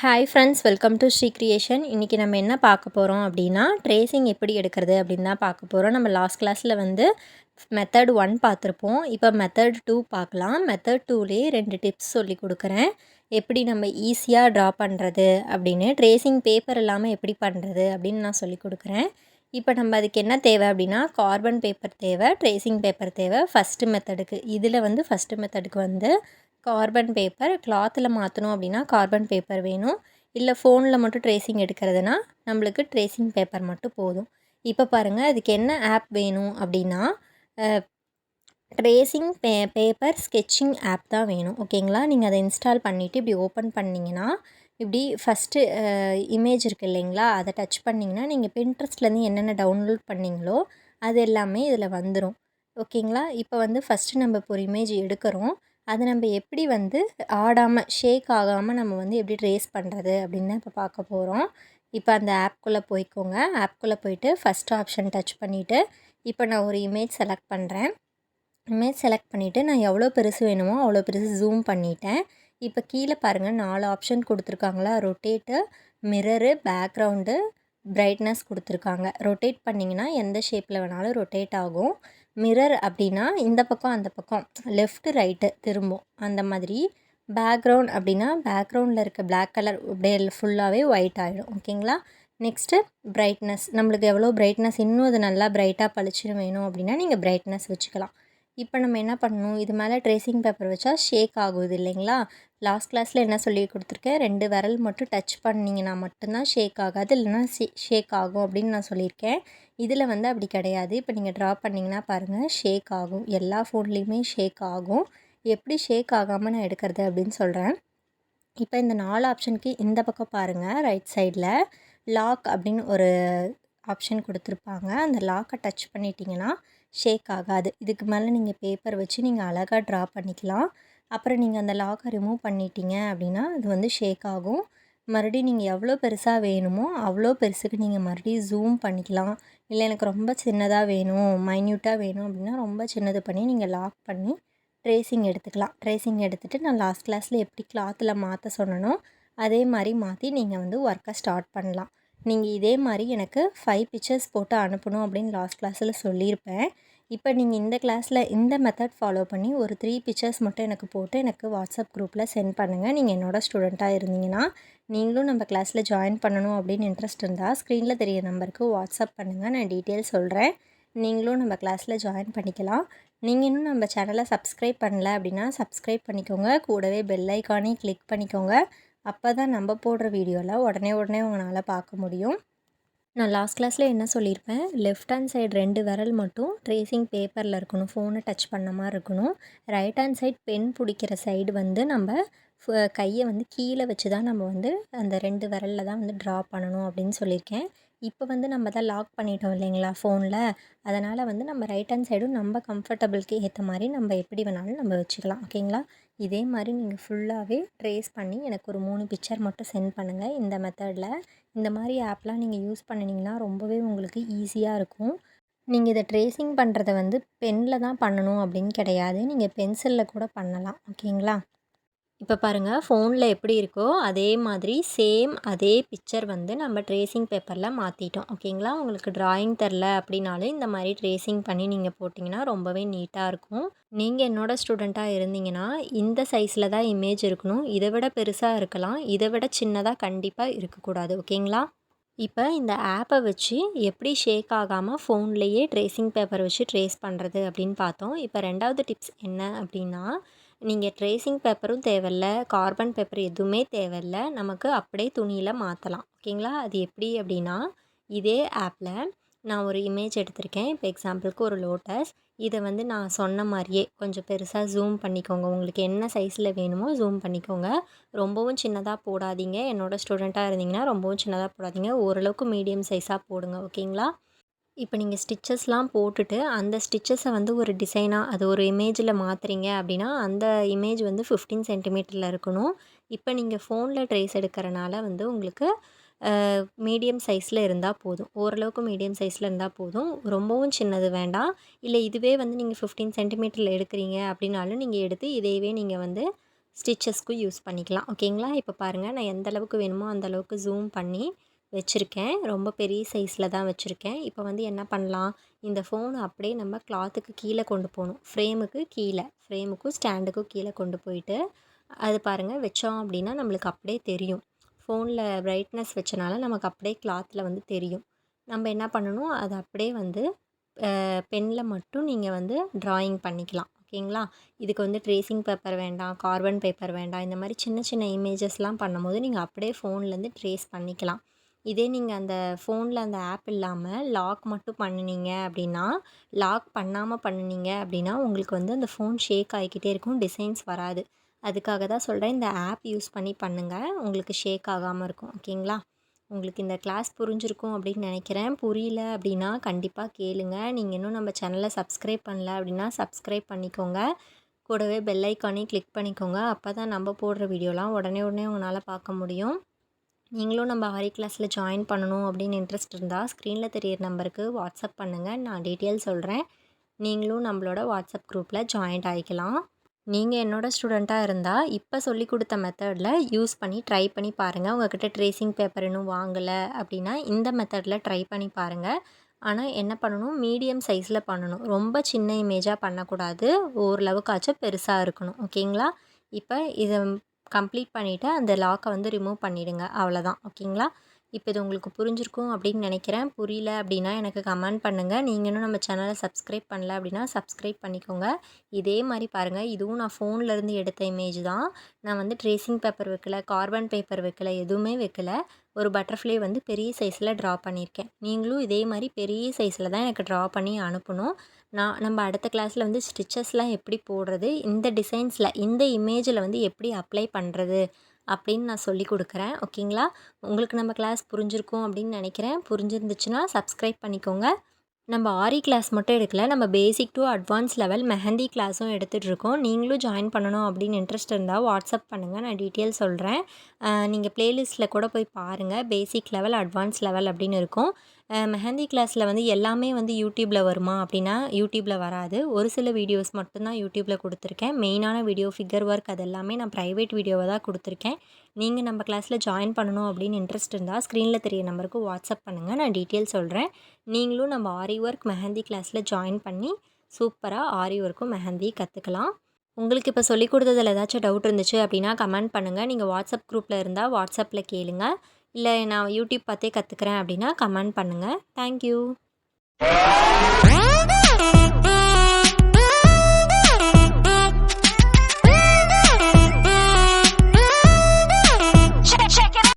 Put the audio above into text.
Hi friends, welcome to Sri creation. இன்றைக்கி நம்ம என்ன பார்க்க போகிறோம் அப்படின்னா, ட்ரேசிங் எப்படி எடுக்கிறது அப்படின்னு தான் பார்க்க போகிறோம். நம்ம லாஸ்ட் கிளாஸில் வந்து மெத்தட் 1 பார்த்துருப்போம். இப்போ மெத்தட் 2 பார்க்கலாம். மெத்தட் 2லேயே 2 டிப்ஸ் சொல்லி கொடுக்குறேன். எப்படி நம்ம ஈஸியாக ட்ரா பண்ணுறது அப்படின்னு, ட்ரேசிங் பேப்பர் இல்லாமல் எப்படி பண்ணுறது அப்படின்னு நான் சொல்லி கொடுக்குறேன். இப்போ நம்ம அதுக்கு என்ன தேவை அப்படின்னா, கார்பன் பேப்பர் தேவை, ட்ரேசிங் பேப்பர் தேவை ஃபஸ்ட்டு மெத்தடுக்கு. இதில் வந்து ஃபஸ்ட்டு மெத்தடுக்கு வந்து கார்பன் பேப்பர் கிளாத்தில் மாற்றணும் அப்படின்னா கார்பன் பேப்பர் வேணும். இல்லை ஃபோனில் மட்டும் ட்ரேசிங் எடுக்கிறதுனா நம்மளுக்கு ட்ரேசிங் பேப்பர் மட்டும் போதும். இப்போ பாருங்கள், அதுக்கு என்ன ஆப் வேணும் அப்படின்னா ட்ரேசிங் பேப்பர் ஸ்கெட்சிங் ஆப் தான் வேணும். ஓகேங்களா, நீங்கள் அதை இன்ஸ்டால் பண்ணிவிட்டு இப்படி ஓப்பன் பண்ணிங்கன்னா இப்படி ஃபஸ்ட்டு இமேஜ் இருக்குது இல்லைங்களா, அதை டச் பண்ணிங்கன்னா நீங்கள் பின்ட்ரெஸ்ட்லேருந்து என்னென்ன டவுன்லோட் பண்ணிங்களோ அது எல்லாமே இதில் வந்துடும். ஓகேங்களா, இப்போ வந்து ஃபஸ்ட்டு நம்ம இப்போ ஒரு இமேஜ் எடுக்கிறோம். அதை நம்ம எப்படி வந்து ஆடாமல் ஷேக் ஆகாமல் நம்ம வந்து எப்படி ட்ரேஸ் பண்ணுறது அப்படின்னு தான் இப்போ பார்க்க போகிறோம். இப்போ அந்த ஆப்குள்ளே போய்க்கோங்க. ஆப்குள்ளே போயிட்டு ஃபஸ்ட் ஆப்ஷன் டச் பண்ணிவிட்டு இப்போ நான் ஒரு இமேஜ் செலக்ட் பண்ணுறேன். இமேஜ் செலக்ட் பண்ணிவிட்டு நான் எவ்வளோ பெருசு வேணுமோ அவ்வளோ பெருசு ஜூம் பண்ணிட்டேன். இப்போ கீழே பாருங்கள் 4 ஆப்ஷன் கொடுத்துருக்காங்களா, ரொட்டேட்டு, மிரரு, பேக்ரவுண்டு, பிரைட்னஸ் கொடுத்துருக்காங்க. ரொட்டேட் பண்ணிங்கன்னா எந்த ஷேப்பில் வேணாலும் ரொட்டேட் ஆகும். மிரர் அப்படின்னா இந்த பக்கம் அந்த பக்கம் லெஃப்ட்டு ரைட்டு திரும்பும் அந்த மாதிரி. பேக்ரவுண்ட் அப்படின்னா பேக்ரவுண்டில் இருக்க பிளாக் கலர் அப்படியே ஃபுல்லாகவே ஒயிட் ஆகிடும். ஓகேங்களா, நெக்ஸ்ட்டு பிரைட்னஸ், நம்மளுக்கு எவ்வளோ பிரைட்னஸ் இன்னும் அது நல்லா பிரைட்டாக பளிச்சுன்னு வேணும் அப்படின்னா நீங்கள் பிரைட்னஸ் வச்சுக்கலாம். இப்போ நம்ம என்ன பண்ணணும், இது மேலே ட்ரேசிங் பேப்பர் வச்சா ஷேக் ஆகுது இல்லைங்களா. லாஸ்ட் கிளாஸில் என்ன சொல்லி கொடுத்துருக்கேன், 2 விரல் மட்டும் டச் பண்ணிங்கன்னா மட்டும்தான் ஷேக் ஆகாது, இல்லைனா ஷேக் ஆகும் அப்படின்னு நான் சொல்லியிருக்கேன். இதில் வந்து அப்படி கிடையாது. இப்போ நீங்கள் ட்ரா பண்ணிங்கன்னா பாருங்கள் ஷேக் ஆகும். எல்லா ஃபோன்லேயுமே ஷேக் ஆகும். எப்படி ஷேக் ஆகாமல் நான் எடுக்கிறது அப்படின்னு சொல்கிறேன். இப்போ இந்த 4 ஆப்ஷனுக்கு இந்த பக்கம் பாருங்கள், ரைட் சைடில் லாக் அப்படின்னு ஒரு ஆப்ஷன் கொடுத்துருப்பாங்க. அந்த லாக்கை டச் பண்ணிட்டீங்கன்னா ஷேக் ஆகாது. இதுக்கு மேலே நீங்கள் பேப்பர் வச்சு நீங்கள் அழகாக ட்ரா பண்ணிக்கலாம். அப்புறம் நீங்கள் அந்த லாக்கை ரிமூவ் பண்ணிட்டீங்க அப்படின்னா அது வந்து ஷேக் ஆகும். மறுபடியும் நீங்கள் எவ்வளோ பெருசாக வேணுமோ அவ்வளோ பெருசுக்கு நீங்கள் மறுபடியும் ஜூம் பண்ணிக்கலாம். இல்லை எனக்கு ரொம்ப சின்னதாக வேணும், மைன்யூட்டாக வேணும் அப்படின்னா ரொம்ப சின்னது பண்ணி நீங்கள் லாக் பண்ணி ட்ரேசிங் எடுத்துக்கலாம். ட்ரேசிங் எடுத்துகிட்டு நான் லாஸ்ட் கிளாஸில் எப்படி கிளாத்தில் மாற்ற சொன்னனோ அதே மாதிரி மாற்றி நீங்கள் வந்து ஒர்க்கை ஸ்டார்ட் பண்ணலாம். நீங்கள் இதே மாதிரி எனக்கு 5 பிக்சர்ஸ் போட்டு அனுப்பணும் அப்படின்னு லாஸ்ட் கிளாஸில் சொல்லியிருப்பேன். இப்போ நீங்கள் இந்த கிளாஸில் இந்த மெத்தட் ஃபாலோ பண்ணி ஒரு 3 பிக்சர்ஸ் மட்டும் எனக்கு போட்டு எனக்கு வாட்ஸ்அப் குரூப்பில் சென்ட் பண்ணுங்கள். நீங்கள் என்னோடய ஸ்டூடெண்ட்டாக இருந்தீங்கன்னா, நீங்களும் நம்ம கிளாஸில் ஜாயின் பண்ணணும் அப்படின்னு இன்ட்ரெஸ்ட் இருந்தால் ஸ்க்ரீனில் தெரிய நம்பருக்கு வாட்ஸ்அப் பண்ணுங்கள். நான் டீட்டெயில் சொல்கிறேன். நீங்களும் நம்ம கிளாஸில் ஜாயின் பண்ணிக்கலாம். நீங்கள் இன்னும் நம்ம சேனலை சப்ஸ்கிரைப் பண்ணல அப்படின்னா சப்ஸ்கிரைப் பண்ணிக்கோங்க. கூடவே பெல் ஐக்கானையும் கிளிக் பண்ணிக்கோங்க. அப்போ தான் நம்ம போடுற வீடியோவில் உடனே உங்களால் பார்க்க முடியும். நான் லாஸ்ட் கிளாஸில் என்ன சொல்லியிருப்பேன், லெஃப்ட் ஹேண்ட் சைடு 2 விரல் மட்டும் ட்ரேசிங் பேப்பரில் இருக்கணும், ஃபோனை டச் பண்ண மாதிரி இருக்கணும். ரைட் ஹேண்ட் சைட் பென் பிடிக்கிற சைடு வந்து நம்ம கையை வந்து கீழே வச்சு தான் நம்ம வந்து அந்த 2 விரலில் தான் வந்து ட்ரா பண்ணணும் அப்படின்னு சொல்லியிருக்கேன். இப்போ வந்து நம்ம தான் லாக் பண்ணிட்டோம் இல்லைங்களா ஃபோனில், அதனால் வந்து நம்ம ரைட் ஹேண்ட் சைடும் நம்ம கம்ஃபர்டபுளுக்கு ஏற்ற மாதிரி நம்ம எப்படி வேணாலும் நம்ம வச்சுக்கலாம். ஓகேங்களா, இதே மாதிரி நீங்கள் ஃபுல்லாகவே ட்ரேஸ் பண்ணி எனக்கு ஒரு 3 பிக்சர் மட்டும் சென்ட் பண்ணுங்கள் இந்த மெத்தடில். இந்த மாதிரி ஆப்லாம் நீங்கள் யூஸ் பண்ணினீங்கன்னா ரொம்பவே உங்களுக்கு ஈஸியாக இருக்கும். நீங்கள் இதை ட்ரேசிங் பண்ணுறத வந்து பெனில் தான் பண்ணணும் அப்படின்னு கிடையாது, நீங்கள் பென்சிலில் கூட பண்ணலாம். ஓகேங்களா, இப்போ பாருங்கள் ஃபோனில் எப்படி இருக்கோ அதே மாதிரி சேம் அதே பிக்சர் வந்து நம்ம ட்ரேசிங் பேப்பரில் மாற்றிட்டோம். ஓகேங்களா, உங்களுக்கு ட்ராயிங் தெரில அப்படின்னாலும் இந்த மாதிரி ட்ரேசிங் பண்ணி நீங்கள் போட்டிங்கன்னா ரொம்பவே நீட்டாக இருக்கும். நீங்கள் என்னோடய ஸ்டூடெண்ட்டாக இருந்தீங்கன்னா இந்த சைஸில் தான் இமேஜ் இருக்கணும், இதை விட பெருசாக இருக்கலாம், இதை விட சின்னதாக கண்டிப்பாக இருக்கக்கூடாது. ஓகேங்களா, இப்போ இந்த ஆப்பை வச்சு எப்படி ஷேக் ஆகாமல் ஃபோன்லேயே ட்ரேசிங் பேப்பர் வச்சு ட்ரேஸ் பண்ணுறது அப்படின்னு பார்த்தோம். இப்போ 2வது டிப்ஸ் என்ன அப்படின்னா, நீங்கள் ட்ரேசிங் பேப்பரும் தேவையில்ல, கார்பன் பேப்பர் எதுவுமே தேவையில்ல, நமக்கு அப்படியே துணியில் மாற்றலாம். ஓகேங்களா, அது எப்படி அப்படின்னா, இதே ஆப்பில் நான் ஒரு இமேஜ் எடுத்திருக்கேன். இப்போ எக்ஸாம்பிளுக்கு ஒரு லோட்டஸ், இதை வந்து நான் சொன்ன மாதிரியே கொஞ்சம் பெருசாக ஜூம் பண்ணிக்கோங்க. உங்களுக்கு என்ன சைஸில் வேணுமோ ஜூம் பண்ணிக்கோங்க. ரொம்பவும் சின்னதாக போடாதீங்க. என்னோடய ஸ்டூடெண்ட்டாக இருந்தீங்கன்னா ரொம்பவும் சின்னதாக போடாதீங்க, ஓரளவுக்கு மீடியம் சைஸாக போடுங்க. ஓகேங்களா, இப்போ நீங்கள் ஸ்டிச்சஸ்லாம் போட்டுட்டு அந்த ஸ்டிச்சஸை வந்து ஒரு டிசைனாக அது ஒரு இமேஜில் மாற்றுறீங்க அப்படின்னா அந்த இமேஜ் வந்து 15 சென்டிமீட்டரில் இருக்கணும். இப்போ நீங்கள் ஃபோனில் ட்ரேஸ் எடுக்கிறனால வந்து உங்களுக்கு மீடியம் சைஸில் இருந்தால் போதும், ஓரளவுக்கு மீடியம் சைஸில் இருந்தால் போதும், ரொம்பவும் சின்னது வேண்டாம். இல்லை இதுவே வந்து நீங்கள் 15 சென்டிமீட்டரில் எடுக்கிறீங்க அப்படின்னாலும் நீங்கள் எடுத்து இதையவே நீங்கள் வந்து ஸ்டிச்சஸ்க்கும் யூஸ் பண்ணிக்கலாம். ஓகேங்களா? இப்போ பாருங்கள், நான் எந்த அளவுக்கு வேணுமோ அந்த அளவுக்கு ஜூம் பண்ணி வச்சுருக்கேன். ரொம்ப பெரிய சைஸில் தான் வச்சுருக்கேன். இப்போ வந்து என்ன பண்ணலாம், இந்த ஃபோனை அப்படியே நம்ம கிளாத்துக்கு கீழே கொண்டு போகணும். ஃப்ரேமுக்கு கீழே, ஃப்ரேமுக்கும் ஸ்டாண்டுக்கும் கீழே கொண்டு போயிட்டு அது பாருங்கள் வச்சோம் அப்படின்னா நம்மளுக்கு அப்படியே தெரியும். ஃபோனில் பிரைட்னஸ் வச்சனால நமக்கு அப்படியே கிளாத்தில் வந்து தெரியும். நம்ம என்ன பண்ணணும், அதை அப்படியே வந்து பெனில் மட்டும் நீங்கள் வந்து ட்ராயிங் பண்ணிக்கலாம். ஓகேங்களா? இதுக்கு வந்து ட்ரேசிங் பேப்பர் வேண்டாம், கார்பன் பேப்பர் வேண்டாம். இந்த மாதிரி சின்ன சின்ன இமேஜஸ்லாம் பண்ணும்போது நீங்கள் அப்படியே ஃபோன்லேருந்து ட்ரேஸ் பண்ணிக்கலாம். இதே நீங்கள் அந்த ஃபோனில் அந்த ஆப் இல்லாமல் லாக் மட்டும் பண்ணினீங்க அப்படின்னா, லாக் பண்ணாமல் பண்ணினீங்க அப்படின்னா உங்களுக்கு வந்து அந்த ஃபோன் ஷேக் ஆகிக்கிட்டே இருக்கும், டிசைன்ஸ் வராது. அதுக்காக தான் சொல்கிறேன், இந்த ஆப் யூஸ் பண்ணி பண்ணுங்கள், உங்களுக்கு ஷேக் ஆகாமல் இருக்கும். ஓகேங்களா? உங்களுக்கு இந்த கிளாஸ் புரிஞ்சிருக்கும் அப்படின்னு நினைக்கிறேன். புரியல அப்படின்னா கண்டிப்பாக கேளுங்க. நீங்கள் இன்னும் நம்ம சேனலை சப்ஸ்கிரைப் பண்ணல அப்படின்னா சப்ஸ்கிரைப் பண்ணிக்கோங்க. கூடவே பெல் ஐக்கானையும் கிளிக் பண்ணிக்கோங்க. அப்போ தான் நம்ம போடுற வீடியோலாம் உடனே உங்களால் பார்க்க முடியும். நீங்களும் நம்ம ஆரி கிளாஸில் ஜாயின் பண்ணணும் அப்படின்னு இன்ட்ரெஸ்ட் இருந்தால் ஸ்க்ரீனில் தெரியிற நம்பருக்கு வாட்ஸ்அப் பண்ணுங்கள். நான் டீட்டெயில் சொல்கிறேன். நீங்களும் நம்மளோட வாட்ஸ்அப் குரூப்பில் ஜாயின்ட் ஆகிக்கலாம். நீங்கள் என்னோடய ஸ்டூடெண்ட்டாக இருந்தால் இப்போ சொல்லிக் கொடுத்த மெத்தடில் யூஸ் பண்ணி ட்ரை பண்ணி பாருங்கள். உங்கள்கிட்ட ட்ரேசிங் பேப்பர் இன்னும் வாங்கலை அப்படின்னா இந்த மெத்தடில் ட்ரை பண்ணி பாருங்கள். ஆனால் என்ன பண்ணணும், மீடியம் சைஸில் பண்ணணும். ரொம்ப சின்ன இமேஜாக பண்ணக்கூடாது, ஓரளவுக்காச்சும் பெருசாக இருக்கணும். ஓகேங்களா? இப்போ இதை கம்ப்ளீட் பண்ணிவிட்டு அந்த லாக்கை வந்து ரிமூவ் பண்ணிவிடுங்க. அவ்வளோதான். ஓகேங்களா? இப்போ இது உங்களுக்கு புரிஞ்சிருக்கும் அப்படின்னு நினைக்கிறேன். புரியல அப்படின்னா எனக்கு கமெண்ட் பண்ணுங்கள். நீங்கள் இன்னும் நம்ம சேனலை சப்ஸ்கிரைப் பண்ணல அப்படின்னா சப்ஸ்கிரைப் பண்ணிக்கோங்க. இதே மாதிரி பாருங்கள், இதுவும் நான் ஃபோன்லேருந்து எடுத்த இமேஜ் தான். நான் வந்து ட்ரேசிங் பேப்பர் வைக்கல, கார்பன் பேப்பர் வைக்கல, எதுவுமே வைக்கல. ஒரு பட்டர்ஃப்ளை வந்து பெரிய சைஸில் ட்ரா பண்ணியிருக்கேன். நீங்களும் இதே மாதிரி பெரிய சைஸில் தான் எனக்கு ட்ரா பண்ணி அனுப்பணும். நம்ம அடுத்த கிளாஸில் வந்து ஸ்டிச்சஸ்லாம் எப்படி போடுறது, இந்த டிசைன்ஸில் இந்த இமேஜில் வந்து எப்படி அப்ளை பண்ணுறது அப்படின்னு நான் சொல்லி கொடுக்குறேன். ஓகேங்களா? உங்களுக்கு நம்ம கிளாஸ் புரிஞ்சிருக்கும் அப்படின்னு நினைக்கிறேன். புரிஞ்சிருந்துச்சுன்னா சப்ஸ்கிரைப் பண்ணிக்கோங்க. நம்ம ஆரி கிளாஸ் மட்டும் எடுக்கல, நம்ம basic to advance level mehndi கிளாஸும் எடுத்துகிட்ருக்கோம். நீங்களும் ஜாயின் பண்ணணும் அப்படின்னு இன்ட்ரெஸ்ட் இருந்தால் வாட்ஸ்அப் பண்ணுங்கள், நான் டீட்டெயில் சொல்கிறேன். நீங்கள் ப்ளேலிஸ்ட்டில் கூட போய் பாருங்கள். பேசிக் லெவல், அட்வான்ஸ் லெவல் அப்படின்னு இருக்கும். மெஹந்தி கிளாஸில் வந்து எல்லாமே வந்து யூடியூப்பில் வருமா அப்படின்னா யூடியூப்பில் வராது. ஒரு சில வீடியோஸ் மட்டும்தான் யூடியூப்பில் கொடுத்துருக்கேன். மெயினான வீடியோ, ஃபிகர் ஒர்க் அது எல்லாமே நான் ப்ரைவேட் வீடியோவை தான் கொடுத்துருக்கேன். நீங்கள் நம்ம கிளாஸில் ஜாயின் பண்ணணும் அப்படின்னு இன்ட்ரெஸ்ட் இருந்தால் ஸ்க்ரீனில் தெரிய நம்பருக்கு வாட்ஸ்அப் பண்ணுங்கள், நான் டீட்டெயில் சொல்கிறேன். நீங்களும் நம்ம ஆரி ஒர்க் மெஹந்தி கிளாஸில் ஜாயின் பண்ணி சூப்பராக ஆரி ஒர்க்கும் மெஹந்தி கற்றுக்கலாம். உங்களுக்கு இப்போ சொல்லிக் கொடுத்ததில் ஏதாச்சும் டவுட் இருந்துச்சு அப்படின்னா கமெண்ட் பண்ணுங்கள். நீங்கள் வாட்ஸ்அப் குரூப்பில் இருந்தால் வாட்ஸ்அப்பில் கேளுங்க. இல்லை நான் யூடியூப் பார்த்தே கற்றுக்குறேன் அப்படின்னா கமெண்ட் பண்ணுங்கள். தேங்க்யூ.